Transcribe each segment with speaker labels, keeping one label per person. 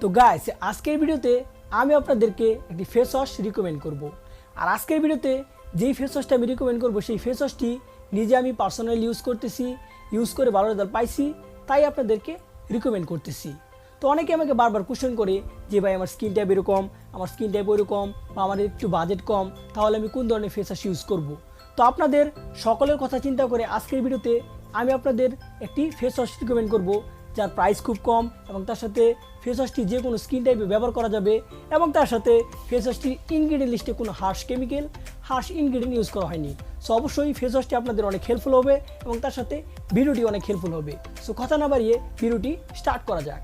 Speaker 1: তো গাইস আজকের ভিডিওতে আমি আপনাদেরকে একটি ফেস ওয়াশ রিকমেন্ড করব। আর আজকের ভিডিওতে যেই ফেস ওয়াশটা আমি রিকমেন্ড করব সেই ফেস ওয়াশটি নিজে আমি পার্সোনালি ইউজ করতেছি, ইউজ করে ভালো রেজাল্ট পাইছি, তাই আপনাদেরকে রিকমেন্ড করতেছি। তো অনেকে আমাকে বারবার কোশ্চেন করে যে ভাই আমার স্কিন টাইপ এরকম, আমার স্কিন টাইপ ওইরকম, বা আমার একটু বাজেট কম, তাহলে আমি কোন ধরনের ফেস ওয়াশ ইউজ করব। তো আপনাদের সকলের কথা চিন্তা করে আজকের ভিডিওতে আমি আপনাদের একটি ফেস ওয়াশ রিকমেন্ড করব যার প্রাইস খুব কম এবং তার সাথে ফেস ওয়াশটি যে কোনো স্কিন টাইপে ব্যবহার করা যাবে এবং তার সাথে ফেস ওয়াশটির ইনগ্রিডিয়েন্ট লিস্টে কোনো harsh chemical, harsh ingredient use করা হয়নি। সো অবশ্যই ফেস ওয়াশটি আপনাদের অনেক হেল্পফুল হবে এবং তার সাথে ভিডিওটি অনেক হেল্পফুল হবে। সো কথা না বাড়িয়ে ভিডিওটি স্টার্ট করা যাক।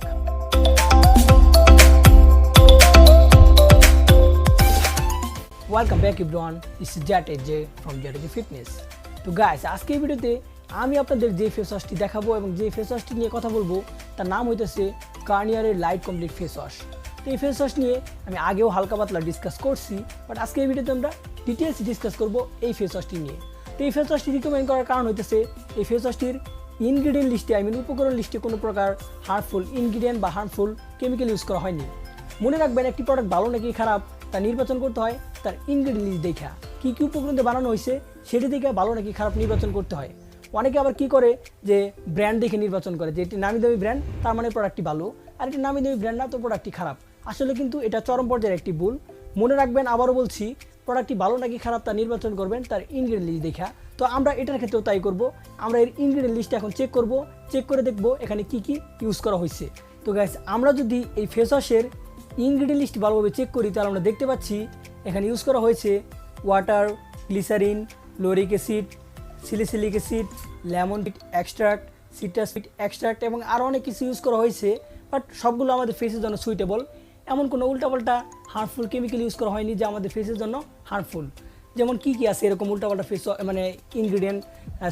Speaker 1: Welcome back everyone, this is ZHJ from ZHJ fitness. তো গাইস আজকের ভিডিওতে আমি আপনাদের যে ফেস ওয়াশটি দেখাবো এবং যে ফেস ওয়াশটি নিয়ে কথা বলবো তার নাম হইতেছে গার্নিয়ারের লাইট কমপ্লিট ফেস ওয়াশ। তো এই ফেস ওয়াশ নিয়ে আমি আগেও হালকা পাতলা ডিসকাস করছি, বাট আজকে এই ভিডিওতে আমরা ডিটেলস ডিসকাস করবো এই ফেস ওয়াশটি নিয়ে। তো এই ফেস ওয়াশটি রিকমেন্ড করার কারণ হইতেছে এই ফেস ওয়াশটির ইনগ্রিডিয়েন্ট লিস্টে উপকরণ লিস্টে কোনো প্রকার হার্মফুল ইনগ্রিডিয়েন্ট বা হার্মফুল কেমিক্যাল ইউজ করা হয়নি। মনে রাখবেন একটি প্রোডাক্ট ভালো নাকি খারাপ তা নির্বাচন করতে হয় তার ইনগ্রিডিয়েন্ট লিস্ট দেখা, কী কী উপকরণ দিয়ে বানানো হয়েছে সেটি দেখে ভালো নাকি খারাপ নির্বাচন করতে হয়। অনেকে আবার কি করে যে ব্র্যান্ড দেখে নির্বাচন করে, যে এটি নামি দামি ব্র্যান্ড তার মানে প্রোডাক্টটি ভালো, আর এটি নামি দামি ব্র্যান্ড না তো প্রোডাক্টটি খারাপ। আসলে কিন্তু এটা চরম পর্যায়ের একটি ভুল। মনে রাখবেন, আবারও বলছি, প্রোডাক্টটি ভালো নাকি খারাপ তা নির্বাচন করবেন তার ইনগ্রিডিয়েন্ট লিস্ট দেখা। তো আমরা এটার ক্ষেত্রেও তাই করব, আমরা এর ইনগ্রিডিয়েন্ট লিস্টটা এখন চেক করব, চেক করে দেখব এখানে কি কি ইউজ করা হয়েছে। তো গাইস আমরা যদি এই ফেস ওয়াশের ইনগ্রিডিয়েন্ট লিস্ট ভালোভাবে চেক করি তাহলে আমরা দেখতে পাচ্ছি এখানে ইউজ করা হয়েছে water, glycerin, lauric acid, salicylic acid, lemon extract, citrus extract এবং আরও অনেক কিছু ইউজ করা হয়েছে। বাট সবগুলো আমাদের ফেসের জন্য সুইটেবল। এমন কোনো উল্টাপাল্টা হার্মফুল কেমিক্যাল ইউজ করা হয়নি যা আমাদের ফেসের জন্য হার্মফুল। যেমন কি কি আছে এরকম উল্টাপাল্টা face ingredient,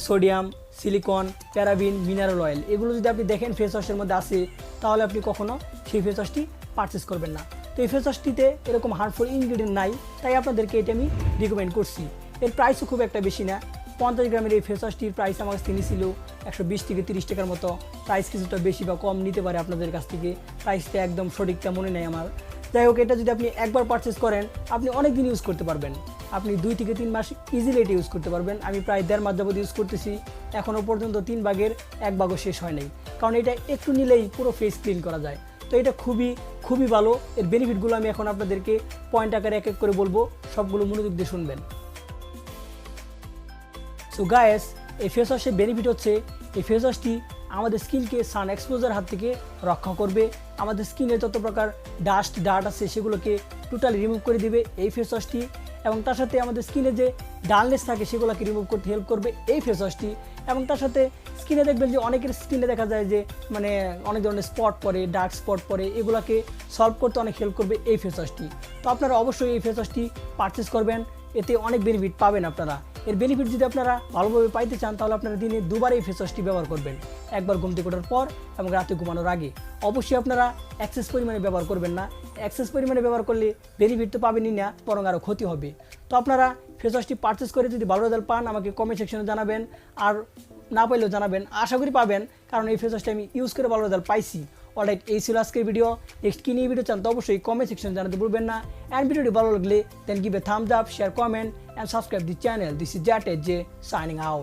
Speaker 1: sodium, silicon, paraben, mineral oil, এগুলো যদি আপনি দেখেন ফেস ওয়াশের মধ্যে আসে তাহলে আপনি কখনো সেই ফেস ওয়াশটি পারচেস করবেন না। তো এই ফেস ওয়াশটিতে এরকম হার্মফুল ইনগ্রিডিয়েন্ট নাই, তাই আপনাদেরকে এটা আমি রিকমেন্ড করছি। এর প্রাইসও খুব একটা বেশি না। 50 গ্রামের এই ফেস ওয়াশটির প্রাইস আমার কাছে ছিল 120 থেকে 30 টাকার মতো। প্রাইস কিছুটা বেশি বা কম নিতে পারে আপনাদের কাছ থেকে, প্রাইসটা একদম সঠিকটা মনে নেই আমার। যাই হোক, এটা যদি আপনি একবার পারচেস করেন আপনি অনেক দিন ইউজ করতে পারবেন। আপনি 2 থেকে 3 মাস ইজিলি এটা ইউজ করতে পারবেন। আমি প্রায় 1.5 মাস যাবত ইউজ করতেছি, এখনও পর্যন্ত 3 ভাগের 1 ভাগও শেষ হয় নাই, কারণ এটা একটু নিলেই পুরো ফেস ক্লিন করা যায়। তো এটা খুবই ভালো। এর বেনিফিটগুলো আমি এখন আপনাদেরকে পয়েন্ট আকারে এক এক করে বলবো, সবগুলো মনোযোগ দিয়ে শুনবেন। সো গায়েস এই ফেস ওয়াশের বেনিফিট হচ্ছে এই ফেস ওয়াশটি আমাদের স্কিনকে সান এক্সপোজার হাত থেকে রক্ষা করবে। আমাদের স্কিনে যত প্রকার ডার্ট আছে সেগুলোকে টোটালি রিমুভ করে দিবে এই ফেস ওয়াশটি, এবং তার সাথে আমাদের স্কিনে যে ডালনেস থাকে সেগুলোকে রিমুভ করতে হেল্প করবে এই ফেস ওয়াশটি। এবং তার সাথে স্কিনে দেখবেন যে অনেকের স্কিনে দেখা যায় যে অনেক ধরনের স্পট পড়ে, ডার্ক স্পট পড়ে, এগুলোকে সলভ করতে অনেক হেল্প করবে এই ফেস ওয়াশটি। তো আপনারা অবশ্যই এই ফেস ওয়াশটি পারচেস করবেন, এতে অনেক বেনিফিট পাবেন আপনারা। এর বেনিফিট যদি আপনারা ভালোভাবে পাইতে চান তাহলে আপনারা দিনে 2 বার এই ফেস ওয়াশটি ব্যবহার করবেন, একবার ঘুম থেকে ওঠার পর এবং রাতে ঘুমানোর আগে। অবশ্যই আপনারা এক্সেস পরিমাণে ব্যবহার করবেন না। এক্সেস পরিমাণে ব্যবহার করলে বেনিফিট তো পাবেনই না, বরং আরও ক্ষতি হবে। তো আপনারা ফেস ওয়াশটি পারচেস করে যদি ভালো রেজাল্ট পান আমাকে কমেন্ট সেকশনে জানাবেন, আর না পাইলেও জানাবেন, আশা করি পাবেন, কারণ এই ফেস ওয়াশটি আমি ইউজ করে ভালো রেজাল্ট পাইছি। অলরাইট, এই ছিল আজকের ভিডিও। নেক্সট কী নিয়ে ভিডিও চান তো অবশ্যই কমেন্ট সেকশনে জানাতে ভুলবেন না। অ্যান্ড ভিডিওটি ভালো লাগলে then give a thumbs up, share, comment and subscribe the channel. This is ZHJ signing out.